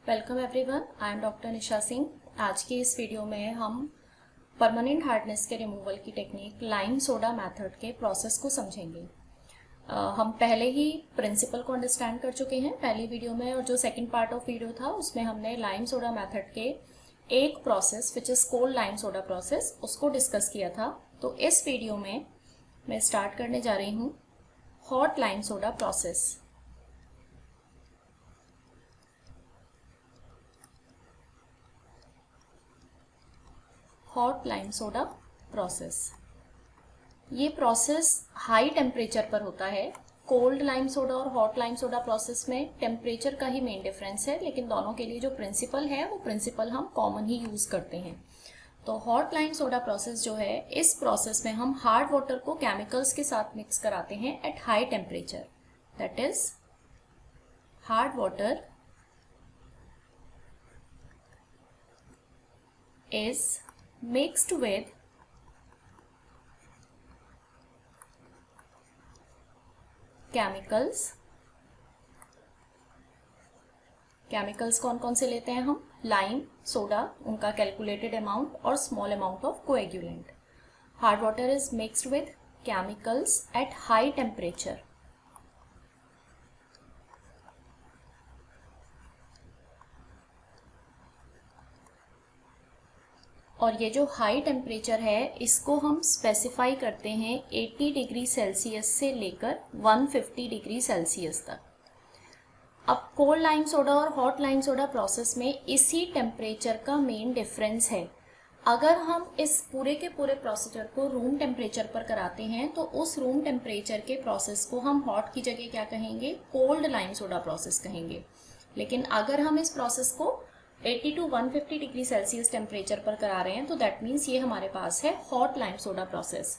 Welcome everyone, I am doctor Nisha Singh. आज की इस वीडियो में हम परमानेंट हार्डनेस के रिमूवल की टेक्निक लाइम सोडा मेथड के प्रोसेस को समझेंगे। हम पहले ही प्रिंसिपल को अंडरस्टैंड कर चुके हैं पहली वीडियो में, और जो सेकंड पार्ट ऑफ वीडियो था उसमें हमने लाइम सोडा मेथड के एक process which is cold lime soda process उसको डिस्कस किया था। तो इस वीडियो में मैं स्टार्ट करने जा रही हूँ hot lime soda process. Hot lime soda process, ये प्रोसेस हाई टेम्परेचर पर होता है। कोल्ड लाइम सोडा और हॉट लाइम सोडा प्रोसेस में टेम्परेचर का ही मेन डिफरेंस है, लेकिन दोनों के लिए जो प्रिंसिपल है वो प्रिंसिपल हम कॉमन ही यूज करते हैं। तो हॉट लाइम सोडा प्रोसेस जो है, इस प्रोसेस में हम हार्ड वाटर को केमिकल्स के साथ मिक्स कराते हैं at high temperature. That is hard water is mixed with chemicals। Chemicals कौन कौन से लेते हैं हम? लाइम, सोडा, उनका कैलकुलेटेड अमाउंट और small amount of coagulant. Hard water is mixed with chemicals at high temperature. और ये जो हाई टेम्परेचर है इसको हम स्पेसिफाई करते हैं 80 डिग्री सेल्सियस से लेकर 150 डिग्री सेल्सियस तक। अब कोल्ड लाइम सोडा और हॉट लाइम सोडा प्रोसेस में इसी टेम्परेचर का मेन डिफरेंस है। अगर हम इस पूरे के पूरे प्रोसीजर को रूम टेम्परेचर पर कराते हैं तो उस रूम टेम्परेचर के प्रोसेस को हम हॉट की जगह क्या कहेंगे? कोल्ड लाइम सोडा प्रोसेस कहेंगे। लेकिन अगर हम इस प्रोसेस को 80 to 150 डिग्री सेल्सियस टेम्परेचर पर करा रहे हैं तो दैट मीन्स ये हमारे पास है हॉट लाइम सोडा प्रोसेस।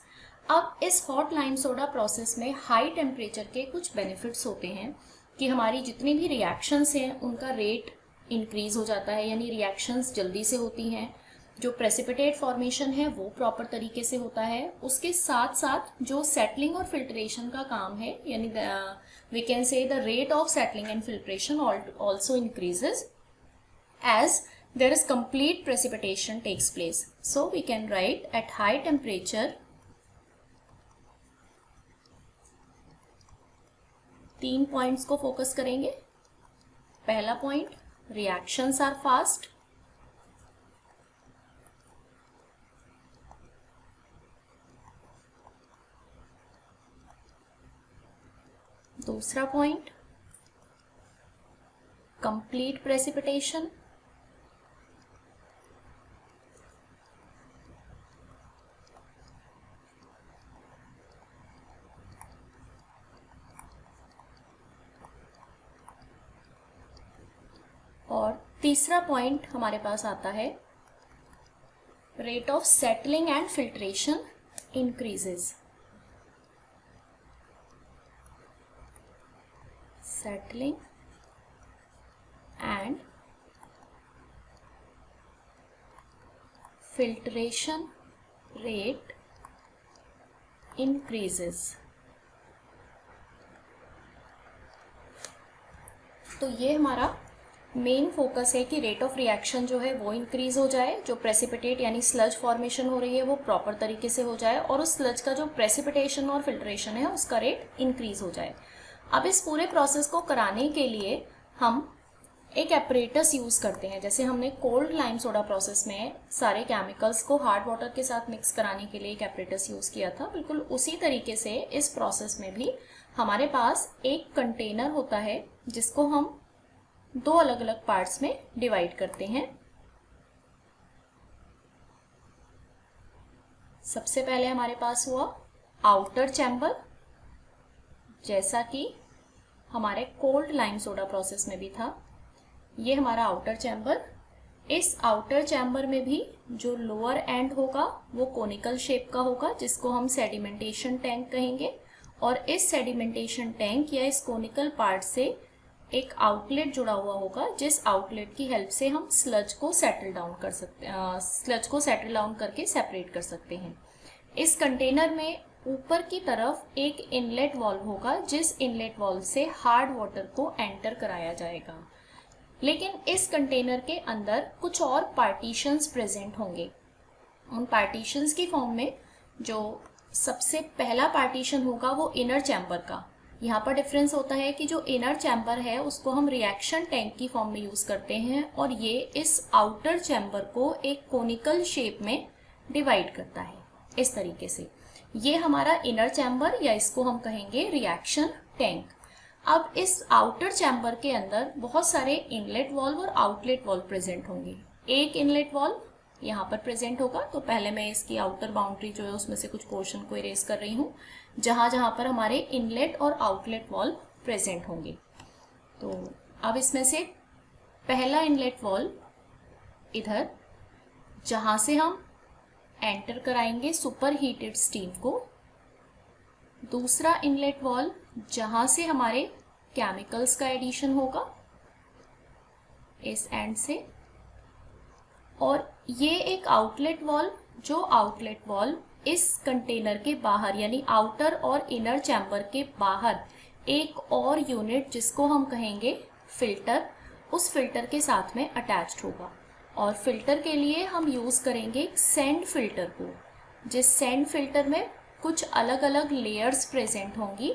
अब इस हॉट लाइम सोडा प्रोसेस में हाई टेम्परेचर के कुछ बेनिफिट्स होते हैं कि हमारी जितनी भी रिएक्शंस हैं उनका रेट इंक्रीज हो जाता है, यानी रिएक्शंस जल्दी से होती हैं। जो प्रेसिपिटेट फॉर्मेशन है वो प्रॉपर तरीके से होता है। उसके साथ साथ जो सेटलिंग और फिल्ट्रेशन का काम है, यानी we can say the rate of settling and filtration also increases as there is complete precipitation takes place. So we can write at high temperature, तीन पॉइंट्स को फोकस करेंगे। पहला पॉइंट, रिएक्शंस आर फास्ट। दूसरा point, complete precipitation. और तीसरा point हमारे पास आता है rate of settling and filtration increases. Settling and filtration rate increases. तो ये हमारा मेन फोकस है कि रेट ऑफ रिएक्शन जो है वो इंक्रीज हो जाए, जो प्रेसिपिटेट यानी स्लज फॉर्मेशन हो रही है वो प्रॉपर तरीके से हो जाए, और उस स्लज का जो प्रेसिपिटेशन और फिल्ट्रेशन है उसका रेट इंक्रीज हो जाए। अब इस पूरे प्रोसेस को कराने के लिए हम एक एपरेटस यूज़ करते हैं। जैसे हमने कोल्ड लाइम सोडा प्रोसेस में सारे केमिकल्स को हार्ड वाटर के साथ मिक्स कराने के लिए एक एपरेटस यूज़ किया था, बिल्कुल उसी तरीके से इस प्रोसेस में भी हमारे पास एक कंटेनर होता है जिसको हम दो अलग अलग पार्ट्स में डिवाइड करते हैं। सबसे पहले हमारे पास हुआ आउटर चैम्बर, जैसा कि हमारे कोल्ड लाइम सोडा प्रोसेस में भी था। ये हमारा आउटर चैम्बर। इस आउटर चैम्बर में भी जो लोअर एंड होगा वो कोनिकल शेप का होगा, जिसको हम सेडिमेंटेशन टैंक कहेंगे। और इस सेडिमेंटेशन टैंक या इस कोनिकल पार्ट से एक आउटलेट जुड़ा हुआ होगा, जिस आउटलेट की हेल्प से हम स्लज को सेटल डाउन कर सकते हैं, स्लज को सेटल डाउन करके सेपरेट कर सकते हैं। इस कंटेनर में ऊपर की तरफ एक इनलेट वाल्व होगा, जिस इनलेट वाल्व से हार्ड वाटर को एंटर कराया जाएगा। लेकिन इस कंटेनर के अंदर कुछ और पार्टीशंस प्रेजेंट होंगे। उन पार्टीशंस की फॉर्म में जो सबसे पहला पार्टीशन होगा वो इनर चैम्बर का। यहाँ पर डिफरेंस होता है कि जो इनर चैम्बर है उसको हम रिएक्शन टैंक की फॉर्म में यूज करते हैं और ये इस आउटर चैम्बर को एक कोनिकल शेप में डिवाइड करता है इस तरीके से। ये हमारा इनर चैम्बर या इसको हम कहेंगे रिएक्शन टैंक। अब इस आउटर चैम्बर के अंदर बहुत सारे इनलेट वाल्व और आउटलेट वाल्व प्रेजेंट होंगे। एक इनलेट वाल्व यहाँ पर प्रेजेंट होगा, तो पहले मैं इसकी आउटर बाउंड्री जो है उसमें से कुछ पोर्शन को इरेज कर रही हूँ जहाँ जहाँ पर हमारे इनलेट और आउटलेट वाल्व प्रेजेंट होंगे। तो अब इसमें से पहला इनलेट वाल्व इधर, जहाँ से हम एंटर कराएंगे सुपर हीटेड स्टीम को। दूसरा इनलेट वाल्व जहाँ से हमारे केमिकल्स का एडिशन होगा इस एंड से, और ये एक आउटलेट वाल्व, जो आउटलेट वाल्व इस कंटेनर के बाहर यानी आउटर और इनर चैम्बर के बाहर एक और यूनिट जिसको हम कहेंगे फिल्टर, उस फिल्टर के साथ में अटैच्ड होगा। और फिल्टर के लिए हम यूज़ करेंगे सैंड फिल्टर को, जिस सैंड फिल्टर में कुछ अलग अलग लेयर्स प्रेजेंट होंगी।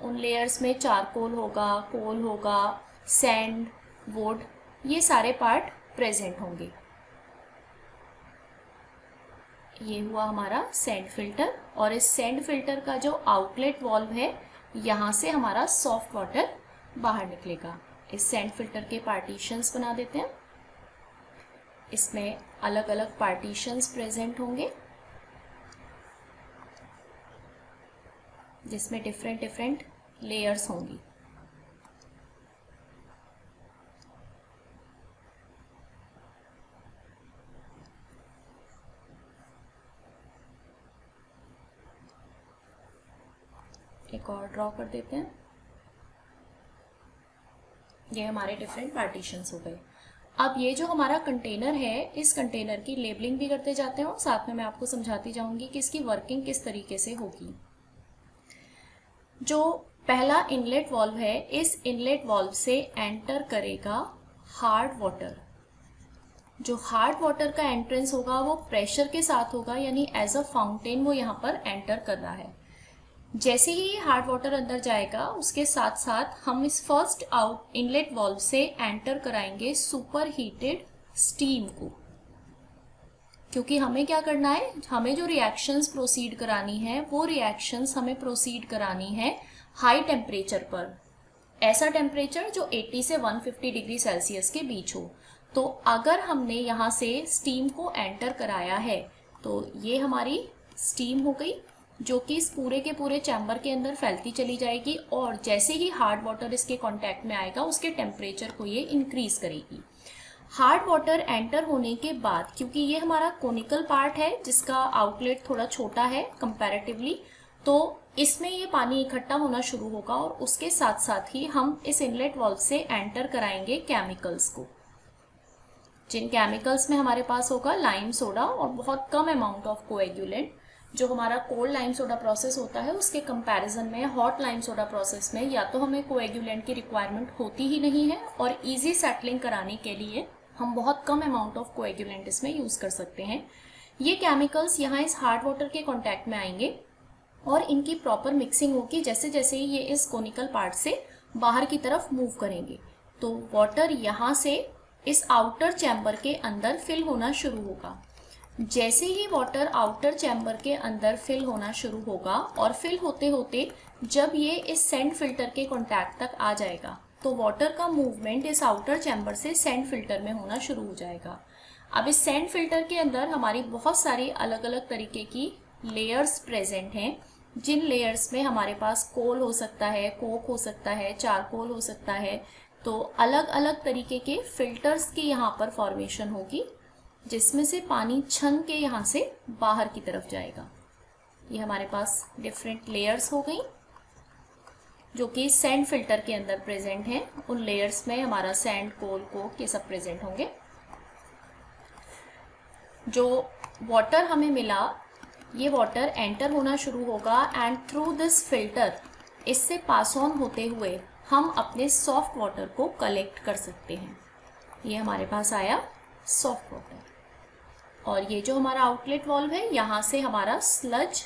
उन लेयर्स में चारकोल होगा, कोल होगा, सैंड, वुड, ये सारे पार्ट प्रेजेंट होंगे। ये हुआ हमारा सैंड फिल्टर, और इस सैंड फिल्टर का जो आउटलेट वाल्व है यहाँ से हमारा सॉफ्ट वाटर बाहर निकलेगा। इस सैंड फिल्टर के पार्टीशंस बना देते हैं। इसमें अलग अलग पार्टीशंस प्रेजेंट होंगे जिसमें डिफरेंट डिफरेंट लेयर्स होंगी। एक और ड्रॉ कर देते हैं। ये हमारे डिफरेंट पार्टीशंस हो गए। अब ये जो हमारा कंटेनर है, इस कंटेनर की लेबलिंग भी करते जाते हैं और साथ में मैं आपको समझाती जाऊंगी कि इसकी वर्किंग किस तरीके से होगी। जो पहला इनलेट वाल्व है, इस इनलेट वाल्व से एंटर करेगा हार्ड वाटर। जो हार्ड वाटर का एंट्रेंस होगा वो प्रेशर के साथ होगा, यानी एज अ फाउंटेन वो यहाँ पर एंटर कर रहा है। जैसे ही हार्ड वाटर अंदर जाएगा उसके साथ साथ हम इस फर्स्ट आउट इनलेट वाल्व से एंटर कराएंगे सुपर हीटेड स्टीम को, क्योंकि हमें क्या करना है, हमें जो रिएक्शंस प्रोसीड करानी है वो रिएक्शंस हमें प्रोसीड करानी है हाई टेम्परेचर पर। ऐसा टेम्परेचर जो 80 से 150 डिग्री सेल्सियस के बीच हो। तो अगर हमने यहाँ से स्टीम को एंटर कराया है तो ये हमारी स्टीम हो गई, जो कि इस पूरे के पूरे चैम्बर के अंदर फैलती चली जाएगी, और जैसे ही हार्ड वाटर इसके कांटेक्ट में आएगा उसके टेम्परेचर को ये इंक्रीज करेगी। हार्ड वाटर एंटर होने के बाद, क्योंकि ये हमारा कोनिकल पार्ट है जिसका आउटलेट थोड़ा छोटा है कंपैरेटिवली, तो इसमें ये पानी इकट्ठा होना शुरू होगा और उसके साथ साथ ही हम इस इनलेट वाल्व से एंटर कराएंगे केमिकल्स को, जिन केमिकल्स में हमारे पास होगा लाइम सोडा और बहुत कम अमाउंट ऑफ कोएगुलेंट। जो हमारा कोल्ड लाइम सोडा प्रोसेस होता है उसके कंपैरिजन में हॉट लाइम सोडा प्रोसेस में या तो हमें कोएगुलेंट की रिक्वायरमेंट होती ही नहीं है, और इजी सेटलिंग कराने के लिए हम बहुत कम अमाउंट ऑफ कोएगुलेंट इसमें यूज कर सकते हैं। ये केमिकल्स यहाँ इस हार्ड वाटर के कॉन्टैक्ट में आएंगे और इनकी प्रॉपर मिक्सिंग होगी जैसे जैसे ये इस कोनिकल पार्ट से बाहर की तरफ मूव करेंगे। तो वाटर यहाँ से इस आउटर चैम्बर के अंदर फिल होना शुरू होगा। जैसे ही वाटर आउटर चैम्बर के अंदर फिल होना शुरू होगा और फिल होते होते जब ये इस सैंड फिल्टर के कॉन्टैक्ट तक आ जाएगा तो वाटर का मूवमेंट इस आउटर चैम्बर से सैंड फिल्टर में होना शुरू हो जाएगा। अब इस सैंड फिल्टर के अंदर हमारी बहुत सारी अलग अलग तरीके की लेयर्स प्रेजेंट हैं, जिन लेयर्स में हमारे पास कोल हो सकता है, कोक हो सकता है, चारकोल हो सकता है। तो अलग अलग तरीके के फिल्टर्स की यहाँ पर फॉर्मेशन होगी जिसमें से पानी छन के यहाँ से बाहर की तरफ जाएगा। ये हमारे पास डिफरेंट लेयर्स हो गई जो कि सैंड फिल्टर के अंदर प्रेजेंट हैं। उन लेयर्स में हमारा सैंड, कोल, कोक ये सब प्रेजेंट होंगे। जो वाटर हमें मिला, ये वाटर एंटर होना शुरू होगा एंड थ्रू दिस फिल्टर, इससे पास ऑन होते हुए हम अपने सॉफ्ट वाटर को कलेक्ट कर सकते हैं। ये हमारे पास आया सॉफ्ट वाटर। और ये जो हमारा आउटलेट वाल्व है, यहाँ से हमारा स्लज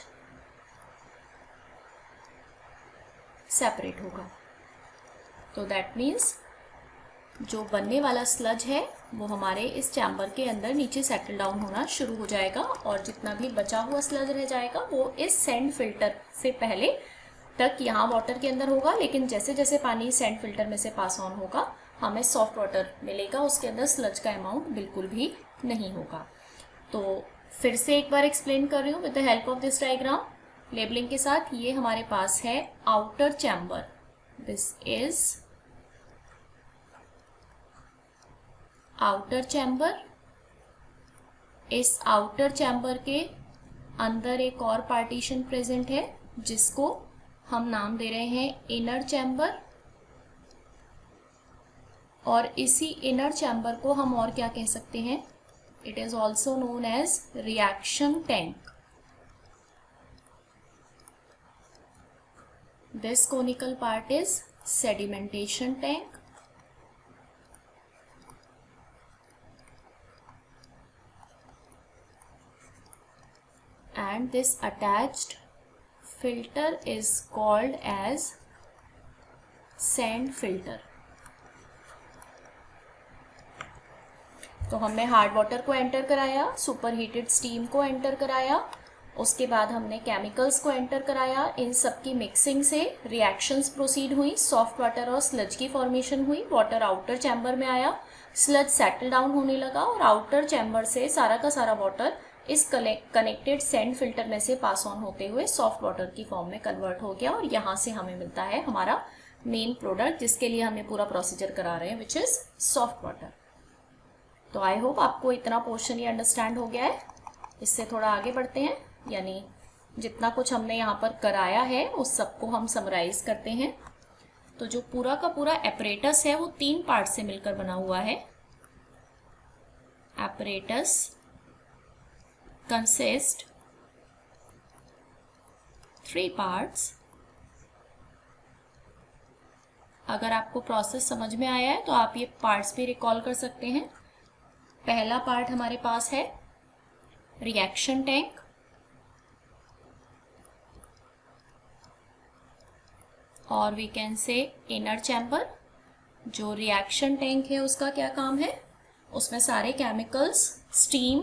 सेपरेट होगा। तो दैट मीन्स जो बनने वाला स्लज है वो हमारे इस चैम्बर के अंदर नीचे सेटल डाउन होना शुरू हो जाएगा, और जितना भी बचा हुआ स्लज रह जाएगा वो इस सैंड फिल्टर से पहले तक यहाँ वाटर के अंदर होगा, लेकिन जैसे जैसे पानी सैंड फिल्टर में से पास ऑन होगा हमें सॉफ्ट वाटर मिलेगा, उसके अंदर स्लज का अमाउंट बिल्कुल भी नहीं होगा। तो फिर से एक बार एक्सप्लेन कर रही हूँ with the help of this diagram labelling के साथ। ये हमारे पास है outer chamber, this is outer chamber. इस आउटर चैम्बर के अंदर एक और पार्टीशन प्रेजेंट है जिसको हम नाम दे रहे हैं इनर चैम्बर, और इसी इनर चैम्बर को हम और क्या कह सकते हैं, it is also known as reaction tank. This conical part is sedimentation tank, and this attached filter is called as sand filter। तो हमने हार्ड वाटर को एंटर कराया, सुपर हीटेड स्टीम को एंटर कराया, उसके बाद हमने केमिकल्स को एंटर कराया। इन सब की मिक्सिंग से रिएक्शंस प्रोसीड हुई, सॉफ्ट वाटर और स्लज की फॉर्मेशन हुई, वाटर आउटर चैम्बर में आया, स्लज सेटल डाउन होने लगा, और आउटर चैम्बर से सारा का सारा वाटर इस कनेक्टेड सैंड फिल्टर में से पास ऑन होते हुए सॉफ्ट वाटर की फॉर्म में कन्वर्ट हो गया, और यहाँ से हमें मिलता है हमारा मेन प्रोडक्ट जिसके लिए हमें पूरा प्रोसीजर करा रहे हैं, विच इज सॉफ्ट वाटर। तो आई होप आपको इतना पोर्शन ये अंडरस्टैंड हो गया है। इससे थोड़ा आगे बढ़ते हैं, यानी जितना कुछ हमने यहाँ पर कराया है उस सबको हम समराइज करते हैं। तो जो पूरा का पूरा एपरेटस है वो 3 पार्ट से मिलकर बना हुआ है। Apparatus consist 3 parts। अगर आपको प्रोसेस समझ में आया है तो आप ये पार्ट्स भी रिकॉल कर सकते हैं। पहला पार्ट हमारे पास है रिएक्शन टैंक, और we can say inner chamber. जो रिएक्शन टैंक है उसका क्या काम है, उसमें सारे केमिकल्स, स्टीम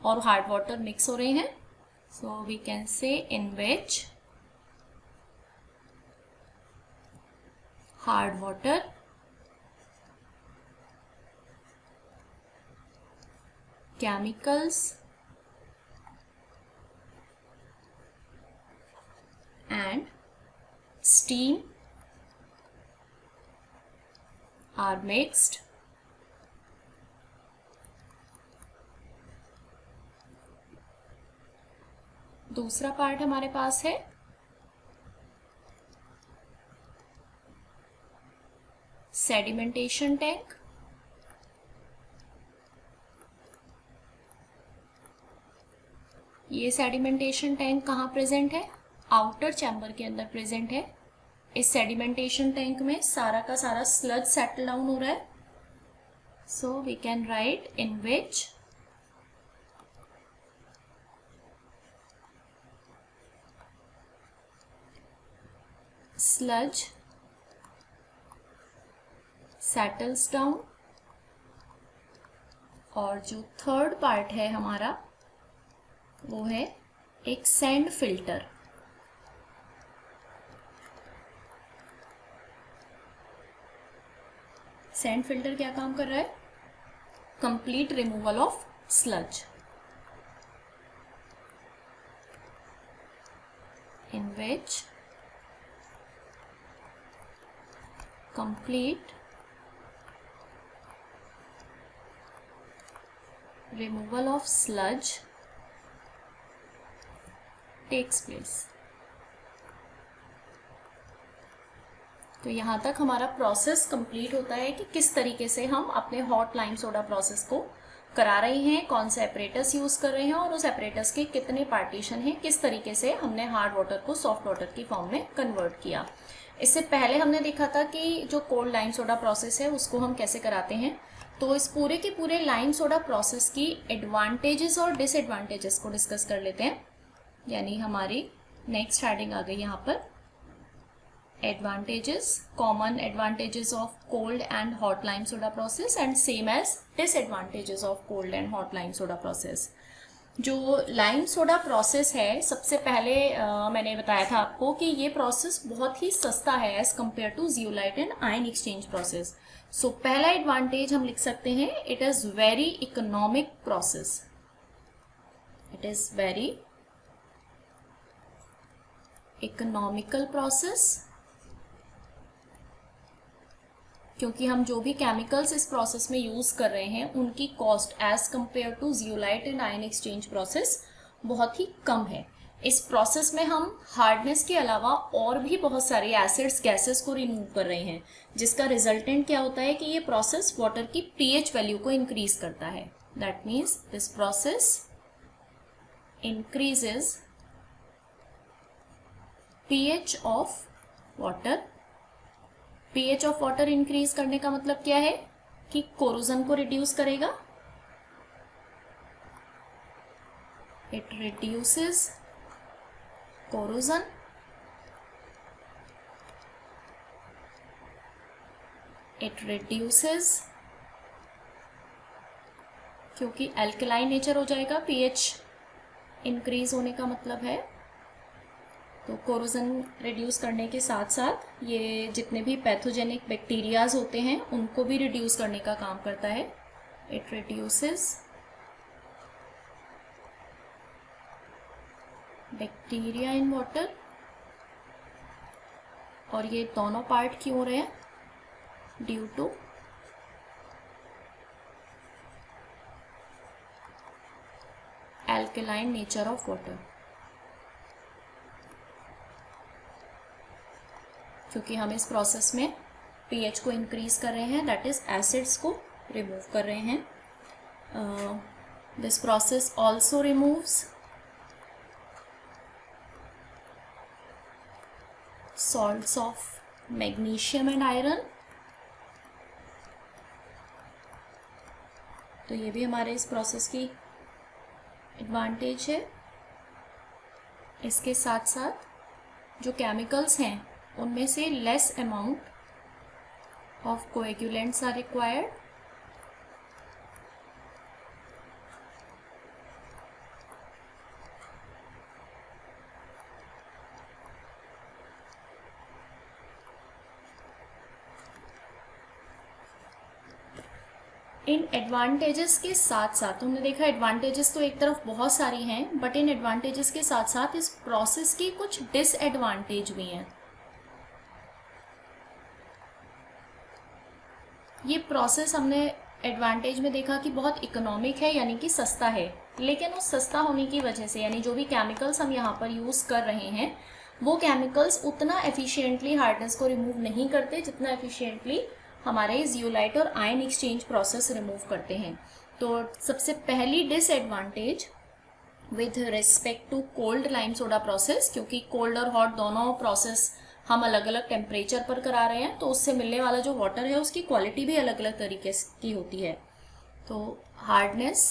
और हार्ड वाटर मिक्स हो रहे हैं। So we can say in which hard water, chemicals and steam are mixed. दूसरा पार्ट हमारे पास है सेडिमेंटेशन टैंक। ये सेडिमेंटेशन टैंक कहाँ प्रेजेंट है, आउटर चैम्बर के अंदर प्रेजेंट है। इस सेडिमेंटेशन टैंक में सारा का सारा स्लज सेटल डाउन हो रहा है। So we can write in which sludge settles down। और जो थर्ड पार्ट है हमारा वो है एक सैंड फिल्टर। सैंड फिल्टर क्या काम कर रहा है, complete removal of sludge, in which complete removal of sludge takes place। तो यहाँ तक हमारा प्रोसेस कंप्लीट होता है कि किस तरीके से हम अपने हॉट लाइम सोडा प्रोसेस को करा रहे हैं, कौन सा एपरेटस यूज़ कर रहे हैं और उस एपरेटस के कितने पार्टीशन हैं, किस तरीके से हमने हार्ड वाटर को सॉफ्ट वाटर की फॉर्म में कन्वर्ट किया। इससे पहले हमने देखा था कि जो कोल्ड लाइम सोडा प्रोसेस है उसको हम कैसे कराते हैं। तो इस पूरे के पूरे लाइम सोडा प्रोसेस की एडवांटेजेस और डिसएडवांटेजेस को डिस्कस कर लेते हैं। यानी हमारी नेक्स्ट हेडिंग आ गई यहाँ पर, advantages, common advantages of cold and hot lime soda process and same as disadvantages of cold and hot lime soda process. जो लाइम सोडा प्रोसेस है, सबसे पहले मैंने बताया था आपको कि ये प्रोसेस बहुत ही सस्ता है as compare to zeolite and ion exchange process. So पहला एडवांटेज हम लिख सकते हैं, it is very economic process. It is very economical process, क्योंकि हम जो भी केमिकल्स इस प्रोसेस में यूज कर रहे हैं उनकी cost as compare to zeolite and ion exchange process बहुत ही कम है। इस प्रोसेस में हम हार्डनेस के अलावा और भी बहुत सारे एसिड्स, गैसेस को रिमूव कर रहे हैं, जिसका रिजल्टेंट क्या होता है कि ये प्रोसेस वाटर की पीएच वैल्यू को इंक्रीज करता है। That means this process increases pH of water. PH of water increase करने का मतलब क्या है कि कोरोजन को रिड्यूस करेगा। It reduces corrosion, it reduces, क्योंकि एल्कलाइन नेचर हो जाएगा, पीएच इंक्रीज होने का मतलब है। तो कोरोजन रिड्यूस करने के साथ साथ ये जितने भी पैथोजेनिक बैक्टीरियाज होते हैं उनको भी रिड्यूस करने का काम करता है। It reduces bacteria in water. और ये दोनों पार्ट क्यों हो रहे हैं? Due to alkaline nature of water, क्योंकि हम इस प्रोसेस में पीएच को इंक्रीज कर रहे हैं, दैट इज एसिड्स को रिमूव कर रहे हैं। This process also removes salts of magnesium and iron. तो ये भी हमारे इस प्रोसेस की एडवांटेज है। इसके साथ साथ जो केमिकल्स हैं उनमें से less amount of coagulants are required. इन एडवांटेजेस के साथ साथ हमने देखा एडवांटेजेस तो एक तरफ बहुत सारी हैं, बट इन एडवांटेजेस के साथ साथ इस प्रोसेस की कुछ डिसएडवांटेज भी हैं। ये प्रोसेस हमने एडवांटेज में देखा कि बहुत इकोनॉमिक है, यानी कि सस्ता है, लेकिन उस सस्ता होने की वजह से, यानी जो भी केमिकल्स हम यहाँ पर यूज़ कर रहे हैं वो केमिकल्स उतना एफिशिएंटली हार्डनेस को रिमूव नहीं करते जितना एफिशिएंटली हमारे जियोलाइट और आयन एक्सचेंज प्रोसेस रिमूव करते हैं। तो सबसे पहली disadvantage with respect to cold lime soda process, क्योंकि कोल्ड और हॉट दोनों प्रोसेस हम अलग अलग टेम्परेचर पर करा रहे हैं, तो उससे मिलने वाला जो वाटर है उसकी क्वालिटी भी अलग अलग तरीके की होती है। तो hardness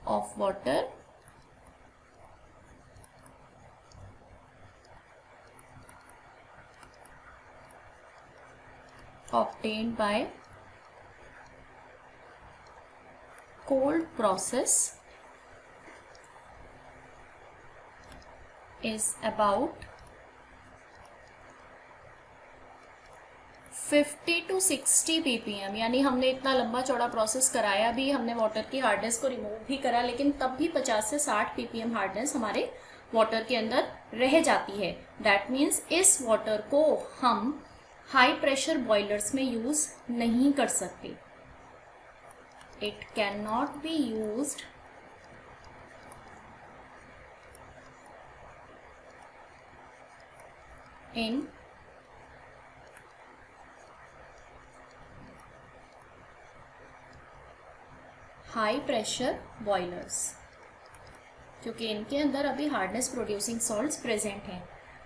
of water obtained by cold process is about 50 to 60 ppm। यानी हमने इतना लंबा चौड़ा प्रोसेस कराया भी, हमने वाटर की हार्डनेस को रिमूव भी करा, लेकिन तब भी 50 से 60 ppm हार्डनेस हमारे वाटर के अंदर रह जाती है। दैट मीन्स इस वाटर को हम हाई प्रेशर बॉयलर्स में यूज नहीं कर सकते। It can not be used in high pressure boilers, क्योंकि इनके अंदर अभी हार्डनेस प्रोड्यूसिंग सॉल्ट्स प्रेजेंट हैं।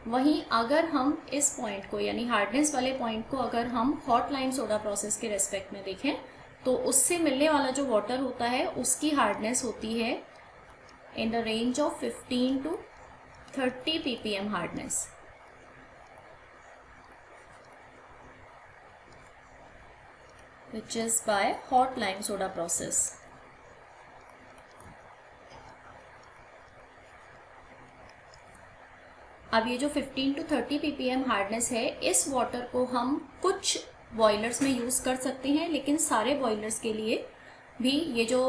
वहीं अगर हम इस पॉइंट को यानी हार्डनेस वाले पॉइंट को अगर हम हॉट लाइम सोडा प्रोसेस के रेस्पेक्ट में देखें तो उससे मिलने वाला जो वाटर होता है उसकी हार्डनेस होती है in the range of 15 to 30 ppm hardness. Which is by hot lime soda process. अब ये जो 15 to 30 ppm हार्डनेस है, इस वाटर को हम कुछ बॉयलर्स में यूज़ कर सकते हैं, लेकिन सारे बॉयलर्स के लिए भी ये जो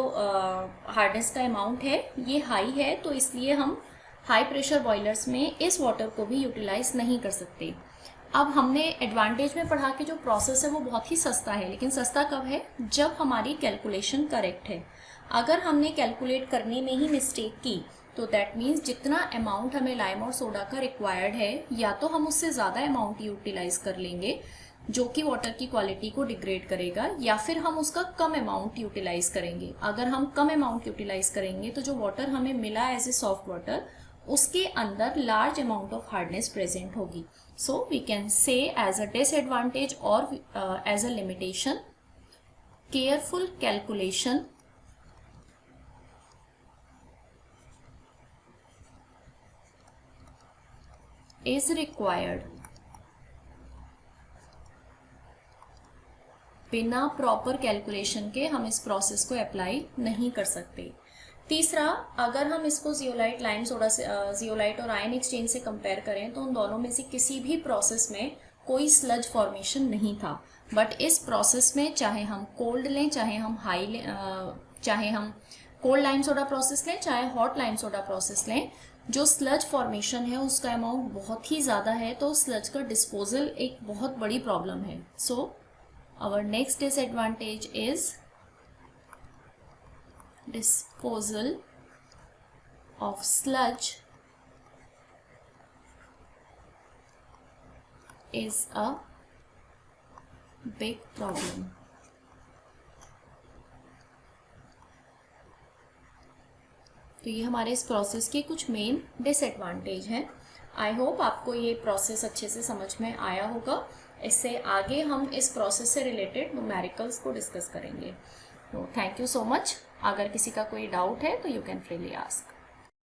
हार्डनेस का अमाउंट है ये हाई है, तो इसलिए हम हाई प्रेशर बॉयलर्स में इस वाटर को भी यूटिलाइज नहीं कर सकते। अब हमने एडवांटेज में पढ़ा कि जो प्रोसेस है वो बहुत ही सस्ता है, लेकिन सस्ता कब है? जब हमारी कैलकुलेशन करेक्ट है। अगर हमने कैलकुलेट करने में ही मिस्टेक की तो दैट मीन्स जितना अमाउंट हमें लाइम और सोडा का रिक्वायर्ड है, या तो हम उससे ज़्यादा अमाउंट यूटिलाइज कर लेंगे जो कि वाटर की क्वालिटी को डिग्रेड करेगा, या फिर हम उसका कम अमाउंट यूटिलाइज करेंगे। अगर हम कम अमाउंट यूटिलाइज करेंगे तो जो वाटर हमें मिला एज ए सॉफ्ट वाटर, उसके अंदर large amount of hardness present होगी। So we can say as a disadvantage और as a limitation, careful calculation is required। बिना प्रॉपर कैलकुलेशन के हम इस प्रोसेस को अप्लाई नहीं कर सकते। तीसरा, अगर हम इसको जियोलाइट लाइम सोडा से जियोलाइट और आयन एक्सचेंज से कंपेयर करें तो उन दोनों में से किसी भी प्रोसेस में कोई स्लज फॉर्मेशन नहीं था, बट इस प्रोसेस में चाहे हम कोल्ड लें, चाहे हम हाई लें, चाहे हम कोल्ड लाइम सोडा प्रोसेस लें, चाहे हॉट लाइम सोडा प्रोसेस लें, जो स्लज फॉर्मेशन है उसका अमाउंट बहुत ही ज़्यादा है, तो स्लज का डिस्पोजल एक बहुत बड़ी प्रॉब्लम है। सो our next disadvantage is disposal of sludge is a big problem। तो ये हमारे इस प्रोसेस के कुछ मेन डिसएडवांटेज हैं। आई होप आपको ये प्रोसेस अच्छे से समझ में आया होगा। इससे आगे हम इस प्रोसेस से रिलेटेड न्यूमेरिकल्स को डिस्कस करेंगे। तो थैंक यू सो मच। अगर किसी का कोई डाउट है तो यू कैन फ्रीली आस्क।